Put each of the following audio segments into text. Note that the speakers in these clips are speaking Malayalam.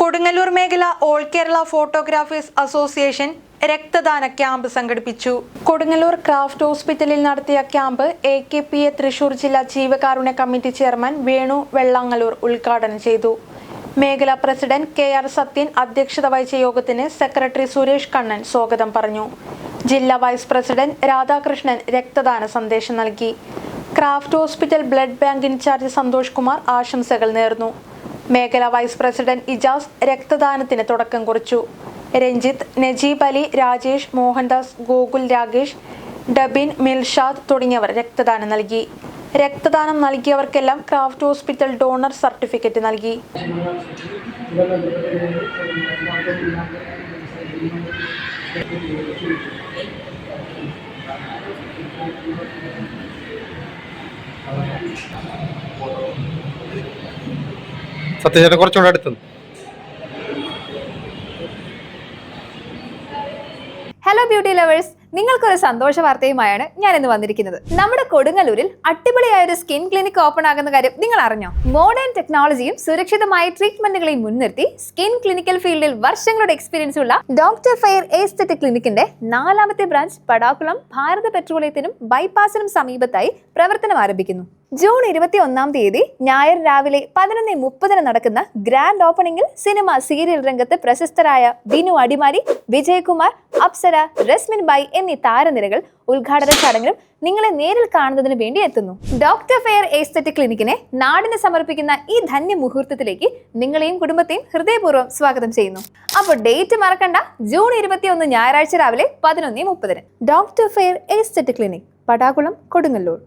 കൊടുങ്ങല്ലൂർ മേഖല ഓൾ കേരള ഫോട്ടോഗ്രാഫേഴ്സ് അസോസിയേഷൻ രക്തദാന ക്യാമ്പ് സംഘടിപ്പിച്ചു. കൊടുങ്ങല്ലൂർ ക്രാഫ്റ്റ് ഹോസ്പിറ്റലിൽ നടത്തിയ ക്യാമ്പ് AKPA തൃശൂർ ജില്ലാ ജീവകാരുണ്യ കമ്മിറ്റി ചെയർമാൻ വേണു വെള്ളാങ്ങല്ലൂർ ഉദ്ഘാടനം ചെയ്തു. മേഖലാ പ്രസിഡന്റ് KR സത്യൻ അധ്യക്ഷത വഹിച്ച യോഗത്തിന് സെക്രട്ടറി സുരേഷ് കണ്ണൻ സ്വാഗതം പറഞ്ഞു. ജില്ലാ വൈസ് പ്രസിഡന്റ് രാധാകൃഷ്ണൻ രക്തദാന സന്ദേശം നൽകി. Craft hospital blood bank incharge Santhosh Kumar ആശംസകൾ നേർന്നു. മേഖലാ വൈസ് പ്രസിഡന്റ് ഇജാസ് രക്തദാനത്തിന് തുടക്കം കുറിച്ചു. രഞ്ജിത്ത്, നജീബ് അലി, രാജേഷ്, മോഹൻദാസ്, ഗോകുൽ, രാകേഷ്, ഡബിൻ, മിൽഷാദ് തുടങ്ങിയവർ രക്തദാനം നൽകി. രക്തദാനം നൽകിയവർക്കെല്ലാം ക്രാഫ്റ്റ് ഹോസ്പിറ്റൽ ഡോണർ സർട്ടിഫിക്കറ്റ് നൽകി. സത്യചേട്ടൻ കുറച്ചുകൂടെ അടുത്ത്. ഹലോ ബ്യൂട്ടി ലവേഴ്സ്, നിങ്ങൾക്കൊരു സന്തോഷ വാർത്തയുമായാണ് ഞാൻ ഇന്ന് വന്നിരിക്കുന്നത്. നമ്മുടെ കൊടുങ്ങല്ലൂരിൽ അടിപൊളിയായ ഒരു സ്കിൻ ക്ലിനിക് ഓപ്പൺ ആകുന്ന കാര്യം നിങ്ങൾ അറിഞ്ഞോ? മോഡേൺ ടെക്നോളജിയും സുരക്ഷിതമായ ട്രീറ്റ്മെന്റുകളെയും മുൻനിർത്തി സ്കിൻ ക്ലിനിക്കൽ ഫീൽഡിൽ വർഷങ്ങളുടെ എക്സ്പീരിയൻസ് ഉള്ള ഡോക്ടർ ഫെയർ എസ്തെറ്റിക് ക്ലിനിക്കിന്റെ 4ാമത്തെ ബ്രാഞ്ച് പടാക്കുളം ഭാരത പെട്രോളിയത്തിനും ബൈപ്പാസിനും സമീപത്തായി പ്രവർത്തനം ആരംഭിക്കുന്നു. ജൂൺ 21-ാം തീയതി ഞായർ രാവിലെ 11:30 നടക്കുന്ന ഗ്രാൻഡ് ഓപ്പണിംഗിൽ സിനിമ സീരിയൽ രംഗത്ത് പ്രശസ്തരായ ബിനു അടിമാലി, വിജയകുമാർ, അപ്സര, റസ്മിൻ ബായ് എന്നീ താരനിരകൾ ഉദ്ഘാടന ചടങ്ങിലും നിങ്ങളെ നേരിൽ കാണുന്നതിന് വേണ്ടി എത്തുന്നു. ഡോക്ടർ ഫെയർ എസ്തെറ്റിക് ക്ലിനിക്കിനെ നാടിന് സമർപ്പിക്കുന്ന ഈ ധന്യ മുഹൂർത്തത്തിലേക്ക് നിങ്ങളെയും കുടുംബത്തെയും ഹൃദയപൂർവ്വം സ്വാഗതം ചെയ്യുന്നു. അപ്പോൾ ഡേറ്റ് മറക്കണ്ട, ജൂൺ 21 ഞായറാഴ്ച രാവിലെ 11:30. Doctor fair aesthetic clinic, Padakulam, Kodungallur.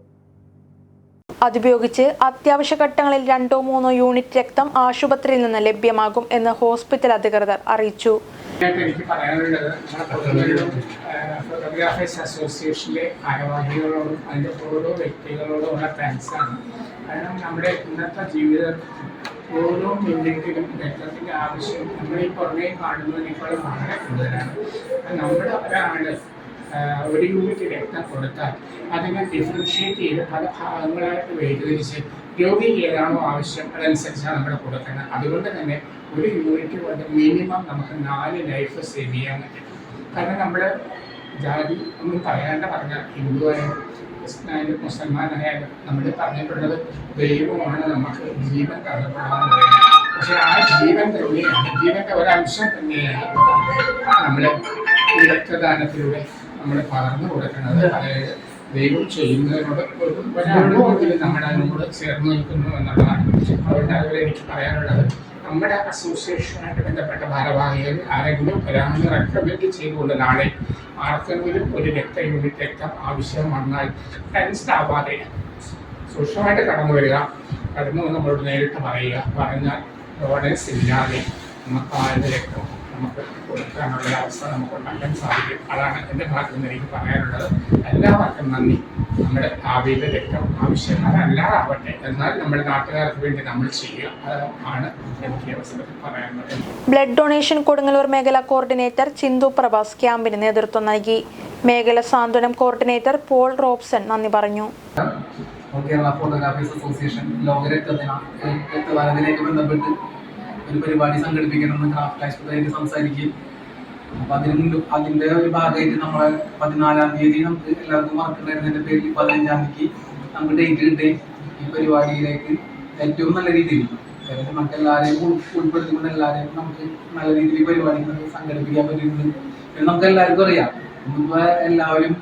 അതുപയോഗിച്ച് അത്യാവശ്യ ഘട്ടങ്ങളിൽ 2-3 യൂണിറ്റ് രക്തം ആശുപത്രിയിൽ നിന്ന് ലഭ്യമാകും എന്ന് ഹോസ്പിറ്റൽ അധികൃതർ അറിയിച്ചു. എനിക്ക് പറയാനുള്ളത് ഫോട്ടോഗ്രാഫേഴ്സ് അസോസിയേഷനിലെ ഭാരവാഹികളോടും അതിൻ്റെ ഓരോ വ്യക്തികളോടുമുള്ള താങ്ക്സാണ്. കാരണം നമ്മുടെ ഇന്നത്തെ ജീവിതം ഓരോ മിനിറ്റിലും രക്തത്തിൻ്റെ ആവശ്യം നമ്മൾ ഈ പുറമേ കാണുന്നതിനേക്കാളും വളരെ കൂടുതലാണ്. നമ്മുടെ ഒരാൾ ഒരു യൂണിറ്റ് രക്തം കൊടുത്താൽ അതിനെ ഡിഫറൻഷ്യേറ്റ് ചെയ്ത് പല ഭാഗങ്ങളായിട്ട് വേർതിരിച്ച് രോഗിക്ക് ഏതാണോ ആവശ്യം അതനുസരിച്ചാണ് നമ്മൾ കൊടുക്കുന്നത്. അതുകൊണ്ട് തന്നെ ഒരു യൂണിറ്റ് കൊണ്ട് മിനിമം നമുക്ക് 4 ലൈഫ് സേവ് ചെയ്യാൻ പറ്റും. കാരണം നമ്മൾ ജാതി ഒന്നും പറഞ്ഞാൽ ഹിന്ദുവായാലും ക്രിസ്ത്യനായാലും മുസൽമാനായാലും നമ്മൾ പറഞ്ഞിട്ടുള്ളത് ദൈവമാണ് നമുക്ക് ജീവൻ തരപ്പെടാൻ പറയുന്നത്. പക്ഷെ ആ ജീവൻ തന്നെയാണ്, ജീവൻ്റെ ഒരംശം തന്നെയാണ് നമ്മൾ ഈ രക്തദാനത്തിലൂടെ നമ്മൾ പകർന്നു കൊടുക്കുന്നത്. അതായത് ദൈവം ചെയ്യുന്നതിനോട് ഒരാളെങ്കിലും നമ്മുടെ അതിനോട് ചേർന്ന് നിൽക്കുന്നു എന്നുള്ളതാണ്. അതുകൊണ്ട് അതുപോലെ എനിക്ക് പറയാനുള്ളത്, നമ്മുടെ അസോസിയേഷനുമായിട്ട് ബന്ധപ്പെട്ട ഭാരവാഹികൾ ആരെങ്കിലും ഒരാളിന് റെക്കമെൻഡ് ചെയ്തുകൊണ്ട് നാളെ ആർക്കെങ്കിലും ഒരു യൂണിറ്റ് രക്തം ആവശ്യം വന്നാൽ ടെൻസ്ഡ് ആവാതെ സൂക്ഷ്മമായിട്ട് കടന്നു വരിക. കടന്നു വന്ന് നമ്മളോട് നേരിട്ട് പറയുക. പറഞ്ഞാൽ ഓർഡേഴ്സ് ഇല്ലാതെ നമുക്ക് ആരുടെ രക്തം നമുക്ക് കൊടുക്കാനുള്ള അവസ്ഥ നമുക്ക് ഉണ്ടാക്കാൻ സാധിക്കും. അതാണ് എൻ്റെ ഭാഗത്ത് നിന്ന് എനിക്ക് പറയാനുള്ളത്. എല്ലാവർക്കും നന്ദി. നമ്മുടെ ഭാവിയിൽ രക്തം ആവശ്യക്കാരല്ലാതാവട്ടെ, എന്നാൽ നമ്മുടെ നാട്ടുകാർക്ക് വേണ്ടി നമ്മൾ ചെയ്യുക ആണ് എനിക്ക് അവസരത്തിൽ പറയാനുള്ളത്. ബ്ലഡ് ഡൊണേഷൻ കൊടുങ്ങല്ലൂർ മേഖല കോർഡിനേറ്റർ ചിന്തു പ്രഭാസ് ക്യാമ്പിന് നേതൃത്വം നൽകി. മേഖല സാന്ത്വനം കോർഡിനേറ്റർ പോൾ റോബ്സൺ നന്ദി പറഞ്ഞു. കേരള ഫോട്ടോഗ്രാഫേഴ്സ് അസോസിയേഷൻ ലോക രക്തദാനത്തിലേക്ക് ബന്ധപ്പെട്ട് ഒരു പരിപാടി സംഘടിപ്പിക്കണമെന്ന് ക്രാഫ്റ്റ് ആശുപത്രിയായിട്ട് സംസാരിക്കുകയും അപ്പം അതിൻ്റെ ഒരു ഭാഗമായിട്ട് നമ്മൾ 14-ാം തീയതി നമുക്ക് എല്ലാവർക്കും മറക്കണ്ടായിരുന്നതിൻ്റെ പേരിൽ 15-ാം തീയതിക്ക് നമുക്ക് ഡേറ്റ് കിട്ടുകയും ഈ പരിപാടിയിലേക്ക് ഏറ്റവും നല്ല രീതിയിൽ നമുക്ക് എല്ലാവരെയും ഉൾപ്പെടുത്തിക്കൊണ്ട് എല്ലാവരെയും നമുക്ക് നല്ല രീതിയിൽ പരിപാടി സംഘടിപ്പിക്കാൻ പറ്റുന്നുണ്ട്. നമുക്ക് എല്ലാവർക്കും അറിയാം, ഇപ്പോൾ എല്ലാവരും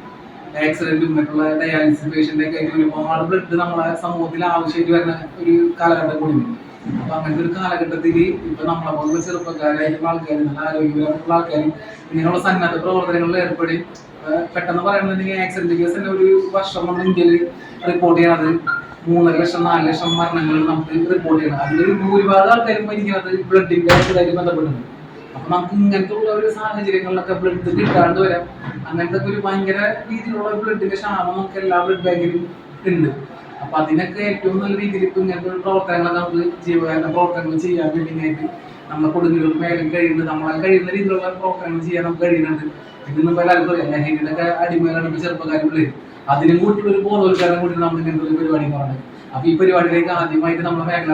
ആക്സിഡന്റും മറ്റുള്ള ഡയാലിസിസ് പേഷ്യൻ്റൊക്കെ ആയിട്ട് ഒരുപാട് ബ്ലഡ് നമ്മളെ സമൂഹത്തിൽ ആവശ്യമായിട്ട് വരുന്ന ഒരു കാലഘട്ടം കൂടിയുണ്ട്. അപ്പൊ അങ്ങനത്തെ ഒരു കാലഘട്ടത്തിൽ ഇപ്പൊ നമ്മളെ പോലുള്ള ചെറുപ്പക്കാരായിട്ടുള്ള ആൾക്കാർ, നല്ല ആരോഗ്യപരമായിട്ടുള്ള ആൾക്കാർ ഇങ്ങനെയുള്ള സന്നദ്ധ പ്രവർത്തനങ്ങളിൽ ഏർപ്പെടും. പെട്ടെന്ന് പറയുന്നുണ്ടെങ്കിൽ ആക്സിഡന്റ് കേസ് തന്നെ ഒരു വർഷം നമ്മൾ ഇന്ത്യയിൽ റിപ്പോർട്ട് ചെയ്യണത് 3 ലക്ഷം 4 ലക്ഷം മരണങ്ങൾ നമുക്ക് റിപ്പോർട്ട് ചെയ്യണം. അതിൽ ഭൂരിഭാഗം ആൾക്കാരും മരിക്കുന്നത് ബ്ലഡിന്റെ ആയിട്ട് ബന്ധപ്പെടുന്നുണ്ട്. അപ്പൊ നമുക്ക് ഇങ്ങനത്തെ ഉള്ള ഒരു സാഹചര്യങ്ങളിലൊക്കെ ബ്ലഡ് കിട്ടാണ്ട് വരാം. അങ്ങനത്തെ ഒരു ഭയങ്കര രീതിയിലുള്ള ബ്ലഡിന്റെ ക്ഷാമം നമുക്ക് എല്ലാ ബ്ലഡ് ബാങ്കിലും ഉണ്ട്. അപ്പൊ അതിനൊക്കെ ഏറ്റവും നല്ല രീതിയിൽ ഇപ്പൊ ഇങ്ങനത്തെ പ്രവർത്തനങ്ങളൊക്കെ നമുക്ക് ജീവകാരുണ്യ പ്രവർത്തനങ്ങൾ ചെയ്യാൻ വേണ്ടിയിട്ട് നമ്മളെ കൊടുങ്ങല്ലൂർ മേഖല കഴിയുന്നത് നമ്മളെ കഴിയുന്ന രീതിയിലുള്ള പ്രവർത്തനങ്ങൾ ചെയ്യാൻ നമുക്ക് കഴിയുന്നുണ്ട്. ഇതിന്നും എല്ലാവർക്കും അറിയാം, ലഹരിയുടെയൊക്കെ അടിമകളാണ് ചെറുപ്പക്കാരുള്ളത്. അതിനും കൂട്ടി ഒരു ബോധവൽക്കരണം കൂടി നമ്മൾ ഇങ്ങനത്തെ ഒരു പരിപാടി എന്ന് പറയുന്നത്. അപ്പൊ ഈ പരിപാടിയിലേക്ക് ആദ്യമായിട്ട് നമ്മളെ മേഖല